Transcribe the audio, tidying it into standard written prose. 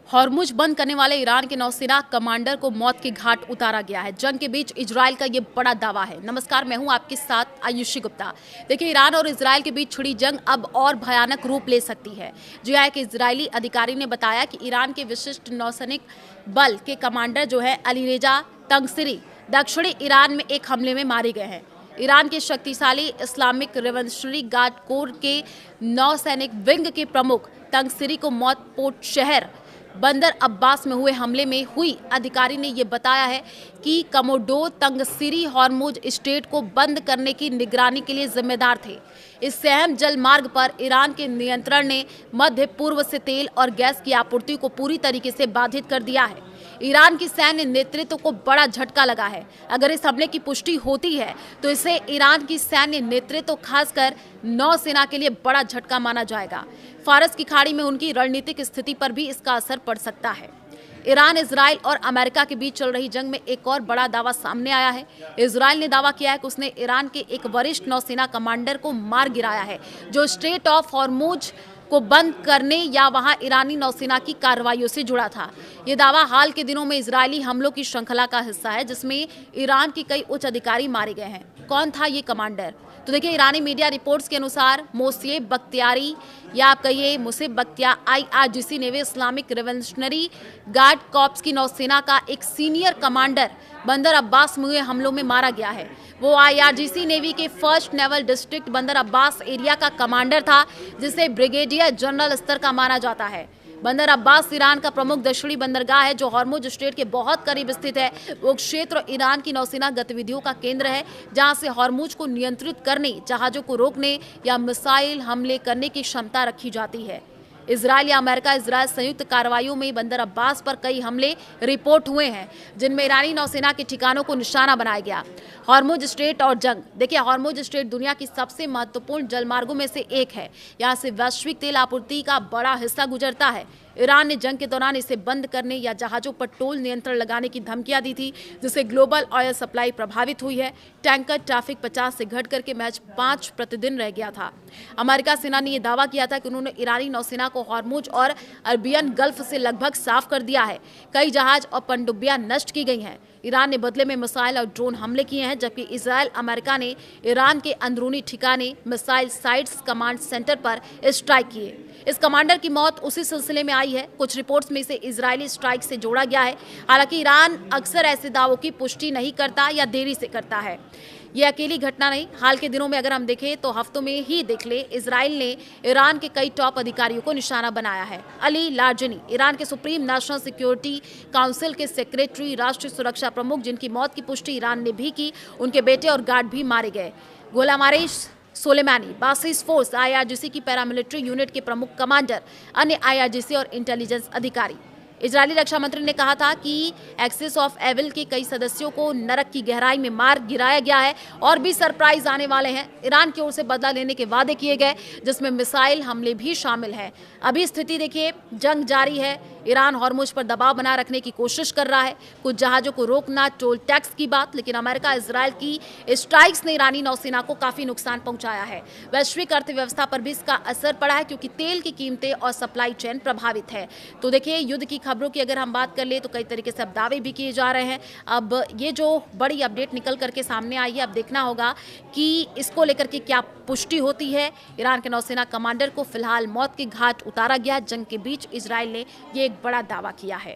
Hormuz बंद करने वाले ईरान के नौसेना कमांडर को मौत के घाट उतारा गया है। जंग के बीच इजरायल का ये बड़ा दावा है। नमस्कार, मैं हूं आपके साथ आयुषी गुप्ता। देखिए, ईरान और इजरायल के बीच छिड़ी जंग अब और भयानक रूप ले सकती है। जी एक इजरायली अधिकारी ने बताया कि ईरान के विशिष्ट नौसैनिक बल के कमांडर जो है अलीरेजा तंगसिरी दक्षिणी ईरान में एक हमले में मारे गए हैं। ईरान के शक्तिशाली इस्लामिक रेवोल्यूशनरी गार्ड कोर के नौसैनिक विंग के प्रमुख तंगसिरी को मौत पोर्ट शहर बंदर अब्बास में हुए हमले में हुई। अधिकारी ने यह बताया है कि कमोडोर तंगसिरी हॉर्मुज स्ट्रेट को बंद करने की निगरानी के लिए जिम्मेदार थे। इस अहम जल मार्ग पर ईरान के नियंत्रण ने मध्य पूर्व से तेल और गैस की आपूर्ति को पूरी तरीके से बाधित कर दिया है। ईरान की सैन्य नेतृत्व को बड़ा झटका लगा है। अगर इस हमले की पुष्टि होती है तो इसे ईरान की सैन्य नेतृत्व खासकर नौसेना के लिए बड़ा झटका माना जाएगा। फारस की खाड़ी में उनकी रणनीतिक स्थिति पर भी इसका असर पड़ सकता है। ईरान, इजराइल और अमेरिका के बीच चल रही जंग में एक और बड़ा दावा सामने आया है। इजराइल ने दावा किया है कि उसने ईरान के एक वरिष्ठ नौसेना कमांडर को मार गिराया है, जो स्ट्रेट ऑफ हॉर्मुज को बंद करने या वहां ईरानी नौसेना की कार्रवाइयों से जुड़ा था। ये दावा हाल के दिनों में इजरायली हमलों की श्रृंखला का हिस्सा है, जिसमें ईरान के कई उच्च अधिकारी मारे गए हैं। कौन था ये कमांडर? तो देखिए, ईरानी मीडिया रिपोर्ट्स के अनुसार मोसेब बख्तियारी या आप कहिए Mosayeb Bakhtiar IRGC navy Islamic revolutionary guard corps की नौसेना का एक सीनियर कमांडर बंदर अब्बास में हुए हमलों में मारा गया है। वो IRGC नेवी के फर्स्ट नेवल डिस्ट्रिक्ट बंदर अब्बास एरिया का कमांडर था, जिसे ब्रिगेडियर जनरल स्तर का माना जाता है। बंदर अब्बास ईरान का प्रमुख दक्षिणी बंदरगाह है, जो हॉर्मुज स्ट्रेट के बहुत करीब स्थित है। वो क्षेत्र ईरान की नौसेना गतिविधियों का केंद्र है, जहां से हॉर्मुज को नियंत्रित करने, जहाजों को रोकने या मिसाइल हमले करने की क्षमता रखी जाती है। इजरायल या अमेरिका इजरायल संयुक्त कार्रवाइयों में बंदर अब्बास पर कई हमले रिपोर्ट हुए हैं, जिनमें ईरानी नौसेना के ठिकानों को निशाना बनाया गया। हॉर्मुज स्ट्रेट और जंग। देखिए, हॉर्मुज स्ट्रेट दुनिया की सबसे महत्वपूर्ण जलमार्गों में से एक है। यहाँ से वैश्विक तेल आपूर्ति का बड़ा हिस्सा गुजरता है। ईरान ने जंग के दौरान इसे बंद करने या जहाजों पर टोल नियंत्रण लगाने की धमकियां दी थी, जिससे ग्लोबल ऑयल सप्लाई प्रभावित हुई है। टैंकर ट्रैफिक 50 से घट करके महज 5 प्रतिदिन रह गया था। अमेरिका सेना ने यह दावा किया था कि उन्होंने ईरानी नौसेना को हॉर्मुज और अरबियन गल्फ से लगभग साफ कर दिया है। कई जहाज और पनडुब्बियां नष्ट की गई हैं। ईरान ने बदले में मिसाइल और ड्रोन हमले किए हैं, जबकि इजरायल अमेरिका ने ईरान के अंदरूनी ठिकाने मिसाइल साइट्स कमांड सेंटर पर स्ट्राइक किए। इस कमांडर की मौत उसी सिलसिले में आई है। कुछ रिपोर्ट्स में इसे इजरायली स्ट्राइक से जोड़ा गया है। हालांकि ईरान अक्सर ऐसे दावों की पुष्टि नहीं करता या देरी से करता है। ये अकेली घटना नहीं, हाल के दिनों में अगर हम देखें तो हफ्तों में ही देख ले, इजराइल ने ईरान के कई टॉप अधिकारियों को निशाना बनाया है। अली लार्जनी, ईरान के सुप्रीम नेशनल सिक्योरिटी काउंसिल के सेक्रेटरी, राष्ट्रीय सुरक्षा प्रमुख, जिनकी मौत की पुष्टि ईरान ने भी की, उनके बेटे और गार्ड भी मारे गए। गोलामारेश सोलेमानी, बासिस फोर्स IRGC की पैरामिलिट्री यूनिट के प्रमुख कमांडर, अन्य IRGC और इंटेलिजेंस अधिकारी। इजरायली रक्षा मंत्री ने कहा था कि एक्सिस ऑफ एविल के कई सदस्यों को नरक की गहराई में मार गिराया गया है और भी सरप्राइज आने वाले हैं। ईरान की ओर से बदला लेने के वादे किए गए, जिसमें मिसाइल हमले भी शामिल हैं। अभी स्थिति देखिए, जंग जारी है। ईरान हॉर्मुज पर दबाव बनाए रखने की कोशिश कर रहा है, कुछ जहाजों को रोकना, टोल टैक्स की बात, लेकिन अमेरिका इजरायल की स्ट्राइक्स ने ईरानी नौसेना को काफी नुकसान पहुंचाया है। वैश्विक अर्थव्यवस्था पर भी इसका असर पड़ा है, क्योंकि तेल की कीमतें और सप्लाई चेन प्रभावित है। तो देखिए, युद्ध की खबरों की अगर हम बात कर ले तो कई तरीके से अब दावे भी किए जा रहे हैं। अब ये जो बड़ी अपडेट निकल करके सामने आई है, अब देखना होगा कि इसको लेकर के क्या पुष्टि होती है। ईरान के नौसेना कमांडर को फिलहाल मौत के घाट उतारा गया। जंग के बीच इजरायल ने ये एक बड़ा दावा किया है।